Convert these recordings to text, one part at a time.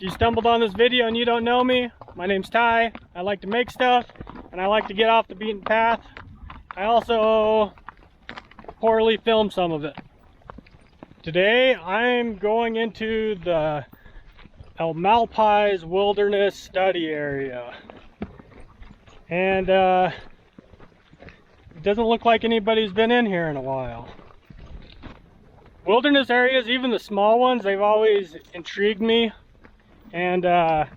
you stumbled on this video and you don't know me, my name's Ty. I like to make stuff and I like to get off the beaten path. I also poorly film some of it. Today I'm going into the Malpais Wilderness Study Area. And it doesn't look like anybody's been in here in a while. Wilderness areas, even the small ones, they've always intrigued me. And I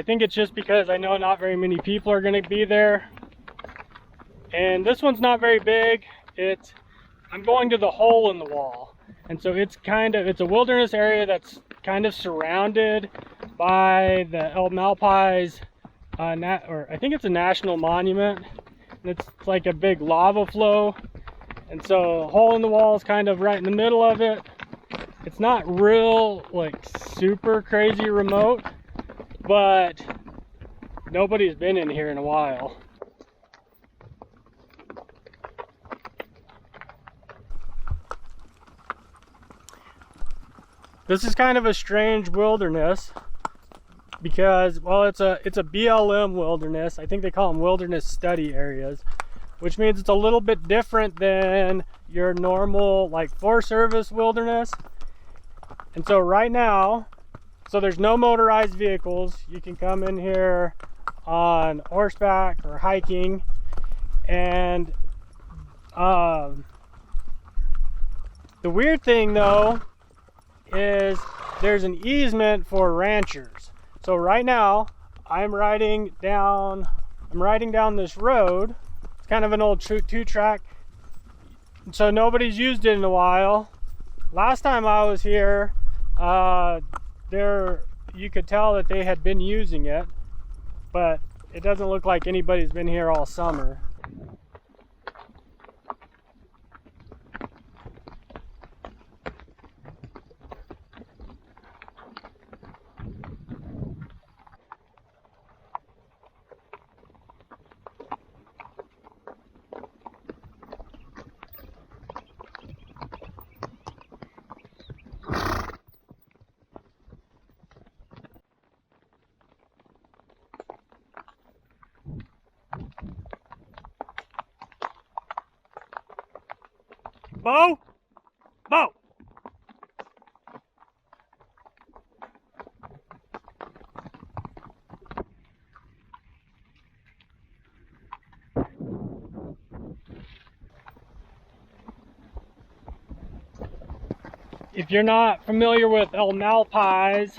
think it's just because I know not very many people are going to be there. And this one's not very big. I'm going to the hole in the wall. And so it's a wilderness area that's kind of surrounded by the Malpais, or I think it's a national monument. And it's like a big lava flow. And so hole in the wall is kind of right in the middle of it. It's not real, like, super crazy remote, but nobody's been in here in a while. This is kind of a strange wilderness because, well, it's a BLM wilderness. I think they call them wilderness study areas, which means it's a little bit different than your normal, like, Forest Service wilderness. And so right now, there's no motorized vehicles. You can come in here on horseback or hiking. And the weird thing though is there's an easement for ranchers. So right now I'm riding down this road. It's kind of an old two-track, so nobody's used it in a while. Last time I was here, you could tell that they had been using it, but it doesn't look like anybody's been here all summer. Bo! Bo! If you're not familiar with Malpais,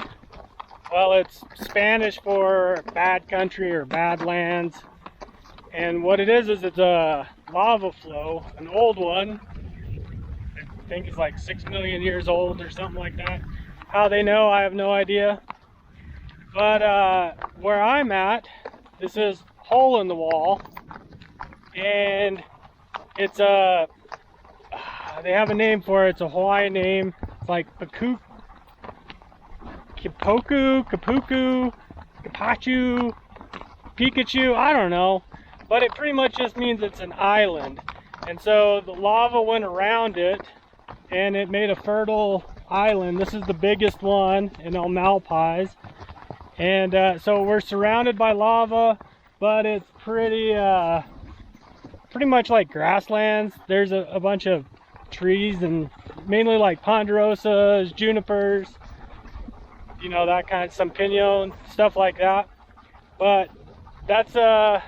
well, it's Spanish for bad country or badlands. And what it is it's a lava flow, an old one. I think it's like 6 million years old or something like that. How they know, I have no idea. But where I'm at, this is hole in the wall, and it's they have a name for it. It's a Hawaiian name. It's like Kipoku, Kapuku, Kapachu, Pikachu, I don't know. But it pretty much just means it's an island. And so the lava went around it, and it made a fertile island. This is the biggest one in Malpais. And so we're surrounded by lava, but it's pretty much like grasslands. There's a bunch of trees, and mainly like ponderosas, junipers, you know, that kind of, some pinon, stuff like that. But that's a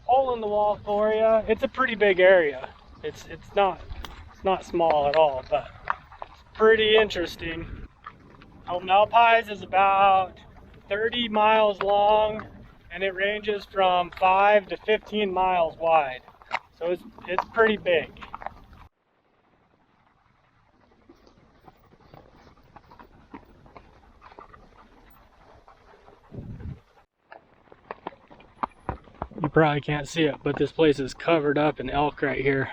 hole in the wall for you. It's a pretty big area. It's not small at all, but it's pretty interesting. Malpais is about 30 miles long, and it ranges from 5 to 15 miles wide. So it's pretty big. You probably can't see it, but this place is covered up in elk right here.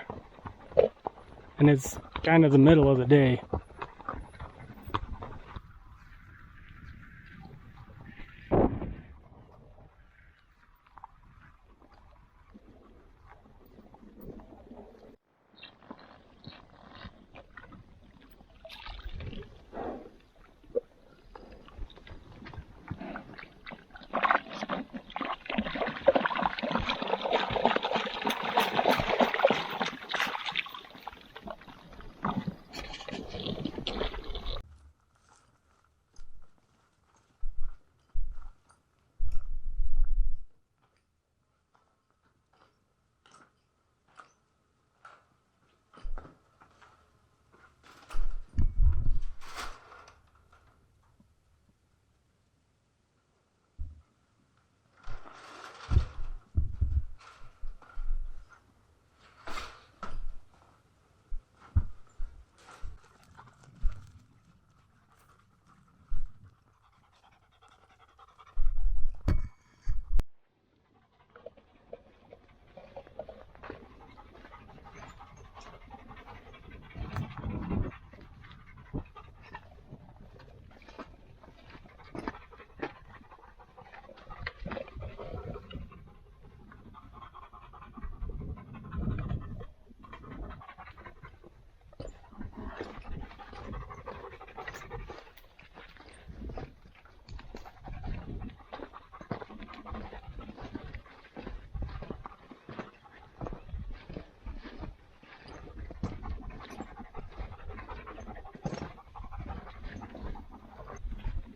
And it's kind of the middle of the day.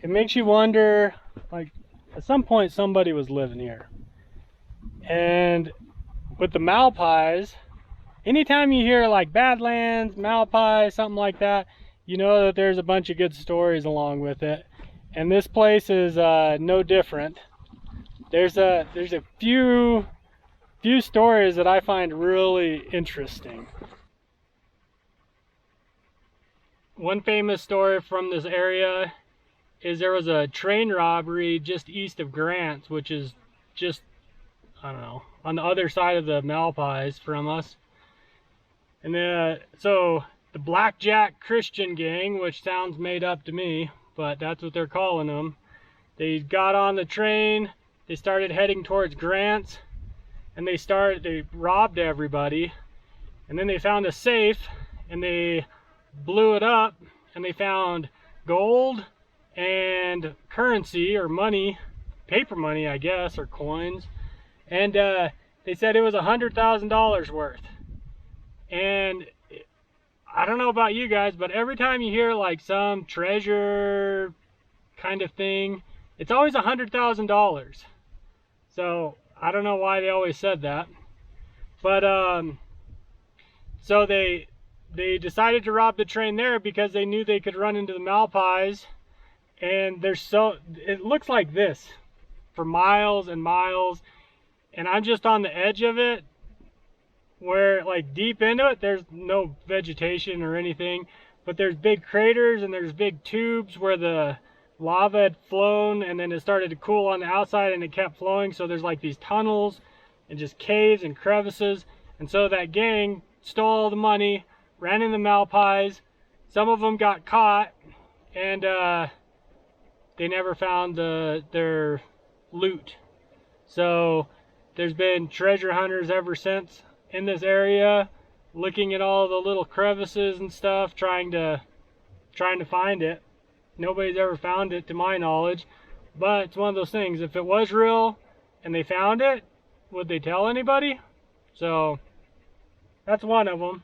it makes you wonder, like, at some point somebody was living here. And with the Malpais, anytime you hear like Badlands, Malpais, something like that, you know that there's a bunch of good stories along with it. And this place is no different. There's a few stories that I find really interesting. One famous story from this area is there was a train robbery just east of Grants, which is just, I don't know, on the other side of the Malpais from us. And so the Blackjack Christian Gang, which sounds made up to me, but that's what they're calling them. They got on the train, they started heading towards Grants, and they robbed everybody. And then they found a safe, and they blew it up, and they found gold and currency, or money, paper money I guess, or coins. And they said it was $100,000 worth. And I don't know about you guys, but every time you hear like some treasure kind of thing, it's always $100,000. So I don't know why they always said that. But so they decided to rob the train there because they knew they could run into the Malpais. And it looks like this for miles and miles. And I'm just on the edge of it, where like deep into it there's no vegetation or anything, but there's big craters and there's big tubes where the lava had flown, and then it started to cool on the outside and it kept flowing. So there's like these tunnels and just caves and crevices. And so that gang stole all the money, ran in the Malpais. Some of them got caught, and they never found their loot. So there's been treasure hunters ever since in this area, looking at all the little crevices and stuff, trying to find it. Nobody's ever found it to my knowledge, but it's one of those things. If it was real and they found it, would they tell anybody? So that's one of them.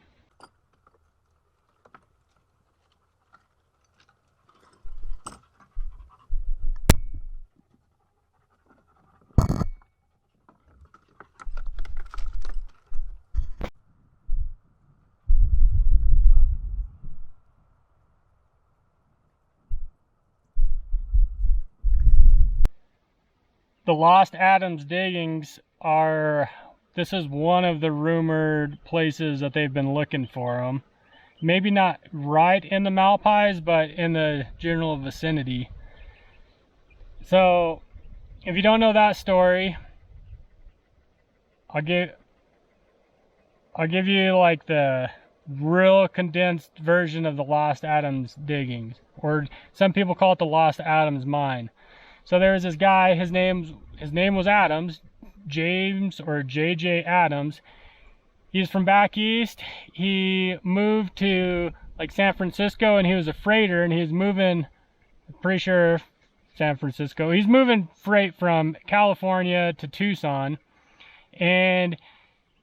The Lost Adams diggings this is one of the rumored places that they've been looking for them. Maybe not right in the Malpais, but in the general vicinity. So if you don't know that story, I'll give you like the real condensed version of the Lost Adams diggings, or some people call it the Lost Adams mine. So there was this guy, his name was Adams, James or JJ Adams. He's from back east. He moved to like San Francisco, and he was a freighter, and he was moving, I'm pretty sure San Francisco. He's moving freight from California to Tucson, and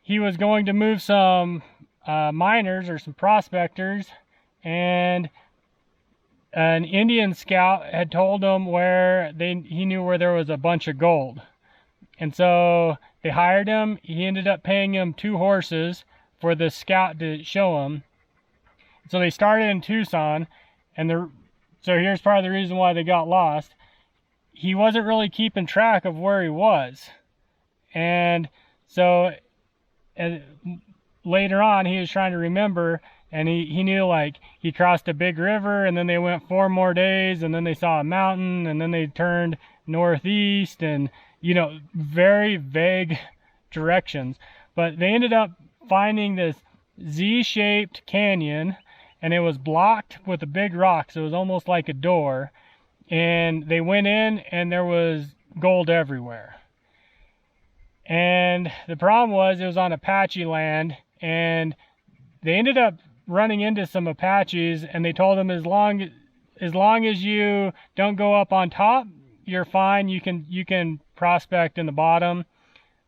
he was going to move some miners or some prospectors, and an Indian scout had told him he knew where there was a bunch of gold. And so they hired him. He ended up paying him 2 horses for the scout to show him. So they started in Tucson, and so here's part of the reason why they got lost. He wasn't really keeping track of where he was. And so later on, he was trying to remember, and he knew like he crossed a big river, and then they went 4 more days, and then they saw a mountain, and then they turned northeast, and you know, very vague directions. But they ended up finding this Z-shaped canyon, and it was blocked with a big rock, so it was almost like a door. And they went in, and there was gold everywhere. And the problem was it was on Apache land, and they ended up running into some Apaches, and they told them as long as you don't go up on top, you're fine. You can prospect in the bottom.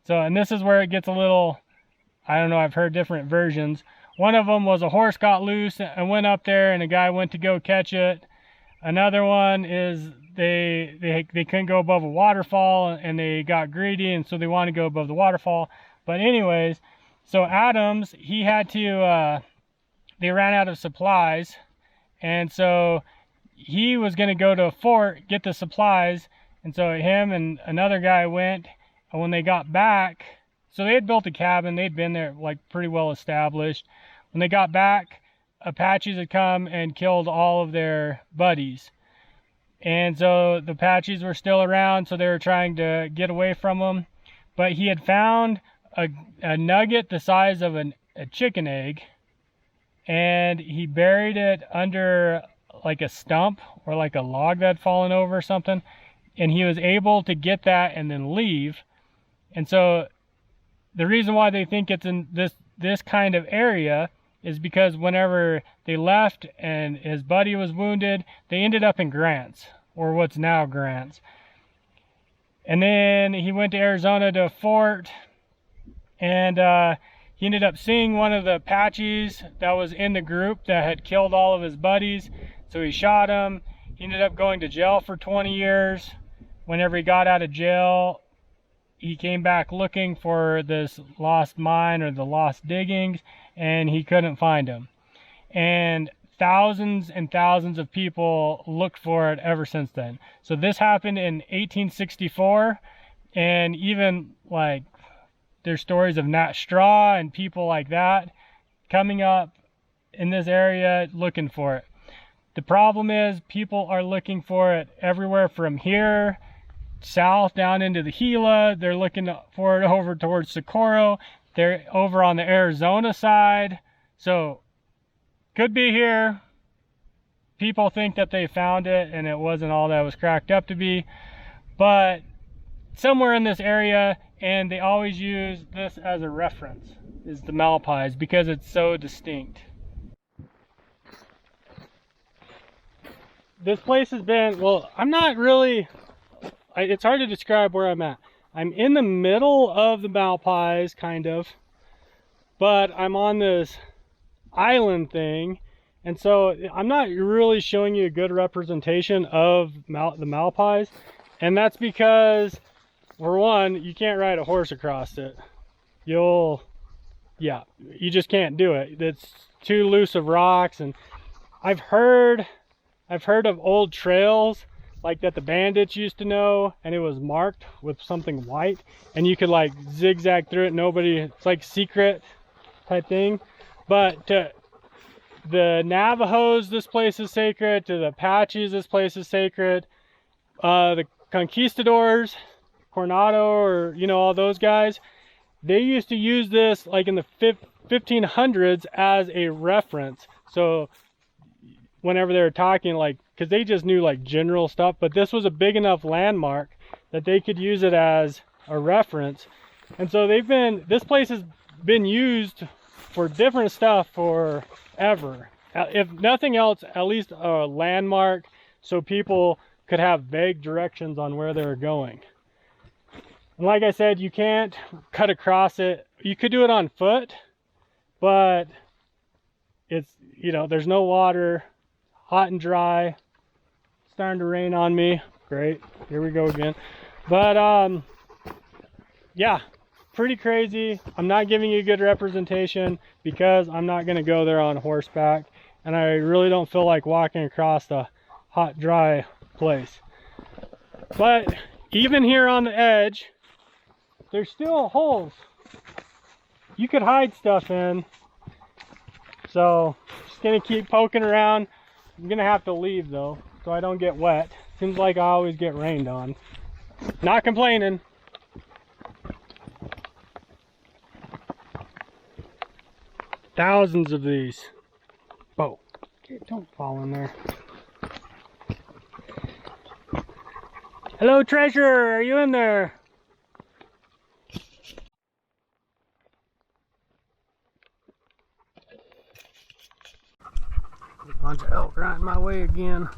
So, and this is where it gets a little, I don't know, I've heard different versions. One of them was a horse got loose and went up there, and a guy went to go catch it. Another one is they couldn't go above a waterfall, and they got greedy, and so they wanted to go above the waterfall. But anyways, so Adams, he had to, they ran out of supplies, and so he was going to go to a fort, get the supplies, and so him and another guy went, and when they got back, so they had built a cabin, they'd been there like pretty well established. When they got back, Apaches had come and killed all of their buddies. And so the Apaches were still around, so they were trying to get away from them. But he had found a nugget the size of a chicken egg, and he buried it under like a stump or like a log that had fallen over or something. And he was able to get that and then leave. And so the reason why they think it's in this kind of area is because whenever they left and his buddy was wounded, they ended up in Grants, or what's now Grants. And then he went to Arizona to a fort, and he ended up seeing one of the Apaches that was in the group that had killed all of his buddies. So he shot him. He ended up going to jail for 20 years. Whenever he got out of jail, he came back looking for this lost mine or the lost diggings, and he couldn't find them. And thousands and thousands of people looked for it ever since then. So this happened in 1864, and even like there's stories of Nat Straw and people like that coming up in this area looking for it. The problem is people are looking for it everywhere from here south down into the Gila. They're looking for it over towards Socorro. They're over on the Arizona side. So could be here. People think that they found it and it wasn't all that it was cracked up to be, but somewhere in this area, and they always use this as a reference, is the Malpais, because it's so distinct. This place has been, well, I'm not really, it's hard to describe where I'm at. I'm in the middle of the Malpais, kind of, but I'm on this island thing, and so I'm not really showing you a good representation of the Malpais, and that's because, for one, you can't ride a horse across it. You just can't do it. It's too loose of rocks, and I've heard of old trails like that the bandits used to know, and it was marked with something white, and you could like zigzag through it. It's like secret type thing. But to the Navajos, this place is sacred. To the Apaches, this place is sacred. The conquistadors, Coronado, or all those guys, they used to use this like in the 1500s as a reference. So whenever they were talking, like, because they just knew like general stuff, but this was a big enough landmark that they could use it as a reference. And so this place has been used for different stuff forever. If nothing else, at least a landmark, so people could have vague directions on where they're going. And like I said, you can't cut across it. You could do it on foot, but it's, there's no water, hot and dry. It's starting to rain on me. Great, here we go again. But yeah, pretty crazy. I'm not giving you a good representation because I'm not going to go there on horseback, and I really don't feel like walking across a hot, dry place. But even here on the edge, there's still holes you could hide stuff in. So just gonna keep poking around. I'm gonna have to leave though, so I don't get wet. Seems like I always get rained on. Not complaining. Thousands of these. Whoa, okay, don't fall in there. Hello, treasure, are you in there? A bunch of elk right in my way again.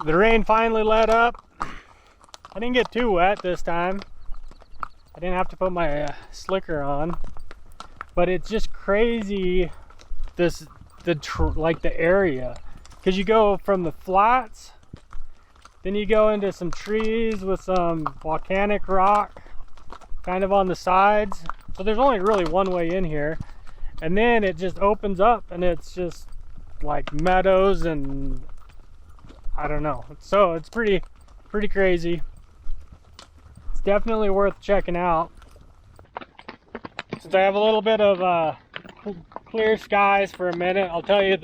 The rain finally let up. I didn't get too wet this time. I didn't have to put my slicker on, but it's just crazy like the area, because you go from the flats, then you go into some trees with some volcanic rock kind of on the sides, so there's only really one way in here, and then it just opens up and it's just like meadows and I don't know, so it's pretty crazy. It's definitely worth checking out. Since I have a little bit of clear skies for a minute, I'll tell you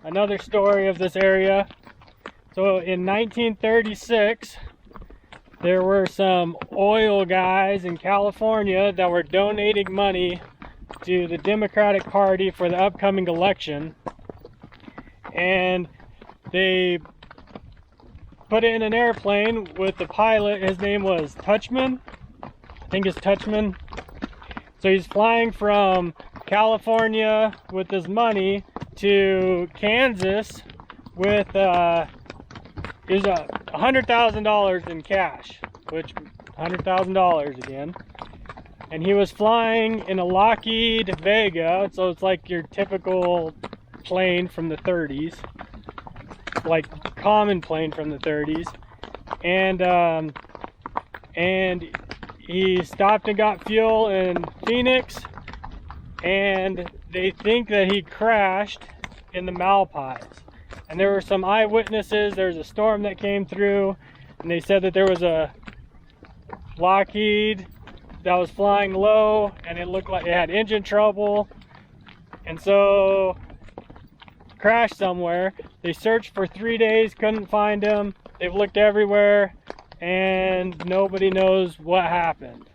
another story of this area. So in 1936, there were some oil guys in California that were donating money to the Democratic Party for the upcoming election, and they put it in an airplane with the pilot. His name was Touchman. I think it's Touchman. So he's flying from California with his money to Kansas with is $100,000 in cash, which $100,000 again. And he was flying in a Lockheed Vega, so it's like your typical plane from the 30s, like common plane from the 30s. And he stopped and got fuel in Phoenix, and they think that he crashed in the Malpais. And there were some eyewitnesses. There was a storm that came through, and they said that there was a Lockheed that was flying low, and it looked like it had engine trouble, and so crashed somewhere. They searched for 3 days, couldn't find him. They've looked everywhere, and nobody knows what happened.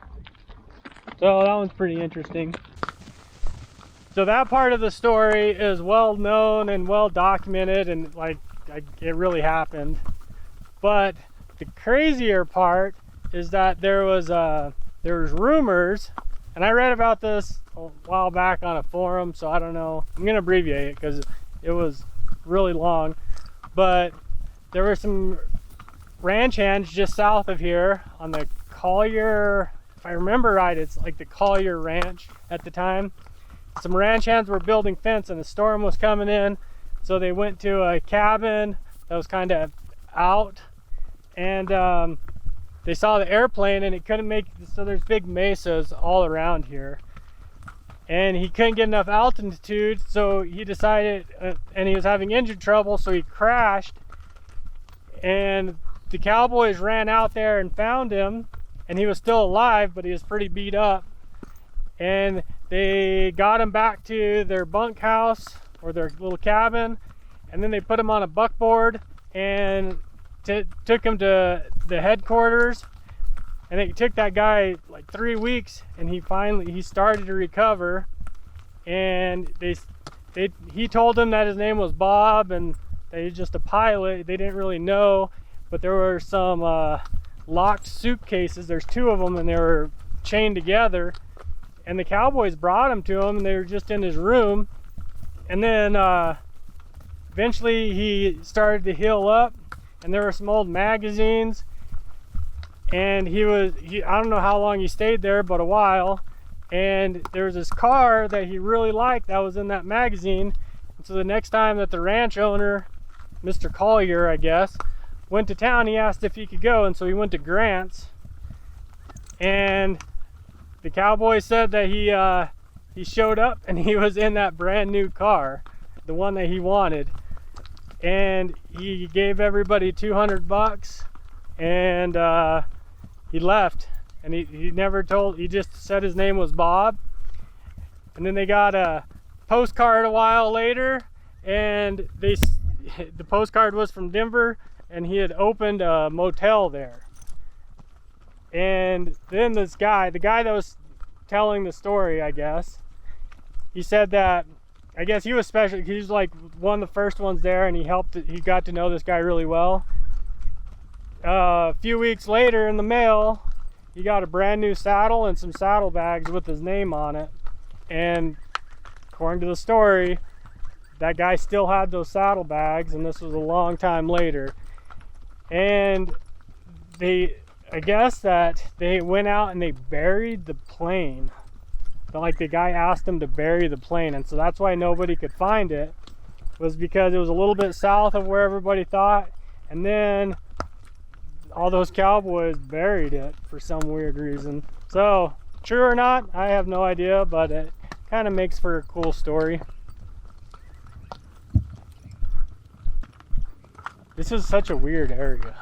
So that one's pretty interesting. So that part of the story is well known and well documented, and it really happened. But the crazier part is that there was rumors, and I read about this a while back on a forum, so I don't know. I'm gonna abbreviate it because it was really long. But there were some ranch hands just south of here on the Collier, if I remember right, it's like the Collier Ranch at the time. Some ranch hands were building fence, and the storm was coming in, so they went to a cabin that was kind of out, and they saw the airplane, and it couldn't make, so there's big mesas all around here, and he couldn't get enough altitude, so he decided, and he was having engine trouble, so he crashed, and the cowboys ran out there and found him, and he was still alive, but he was pretty beat up, and they got him back to their bunkhouse or their little cabin, and then they put him on a buckboard and took him to the headquarters. And it took that guy like 3 weeks, and he started to recover. And he told them that his name was Bob and that he was just a pilot. They didn't really know, but there were some locked suitcases. There's 2 of them, and they were chained together. And the cowboys brought him to him, and they were just in his room. And then eventually he started to heal up, and there were some old magazines, and I don't know how long he stayed there, but a while. And there was this car that he really liked that was in that magazine. And so the next time that the ranch owner, Mr. Collier, I guess, went to town, he asked if he could go, and so he went to Grant's, and the cowboy said that he showed up, and he was in that brand new car, the one that he wanted, and he gave everybody $200, and he left, and he never told. He just said his name was Bob. And then they got a postcard a while later, and the postcard was from Denver, and he had opened a motel there. And then this guy, the guy that was telling the story, I guess, he said that, I guess he was special. He was like one of the first ones there, and he got to know this guy really well. A few weeks later in the mail, he got a brand new saddle and some saddlebags with his name on it. And according to the story, that guy still had those saddlebags, and this was a long time later. and I guess that they went out and they buried the plane. Like the guy asked them to bury the plane, and so that's why nobody could find it, was because it was a little bit south of where everybody thought, and then all those cowboys buried it for some weird reason. So true or not, I have no idea, but it kind of makes for a cool story. This is such a weird area.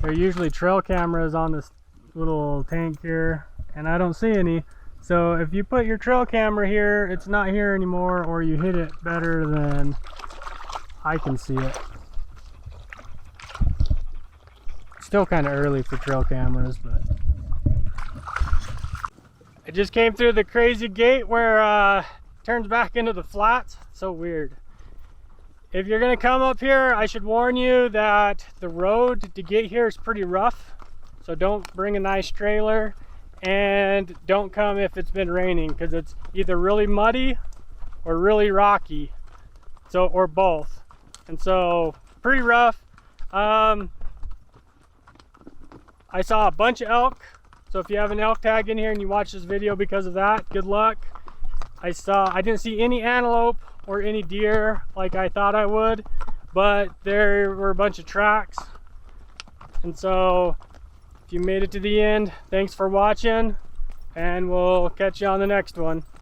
There are usually trail cameras on this little tank here, and I don't see any. So if you put your trail camera here, it's not here anymore, or you hit it better than I can see it. Still kind of early for trail cameras, but I just came through the crazy gate where it turns back into the flats. So weird. If you're gonna come up here, I should warn you that the road to get here is pretty rough. So don't bring a nice trailer, and don't come if it's been raining, because it's either really muddy or really rocky. So, or both. And so pretty rough. I saw a bunch of elk. So if you have an elk tag in here and you watch this video because of that, good luck. I didn't see any antelope or any deer like I thought I would, but there were a bunch of tracks. And so if you made it to the end, thanks for watching, and we'll catch you on the next one.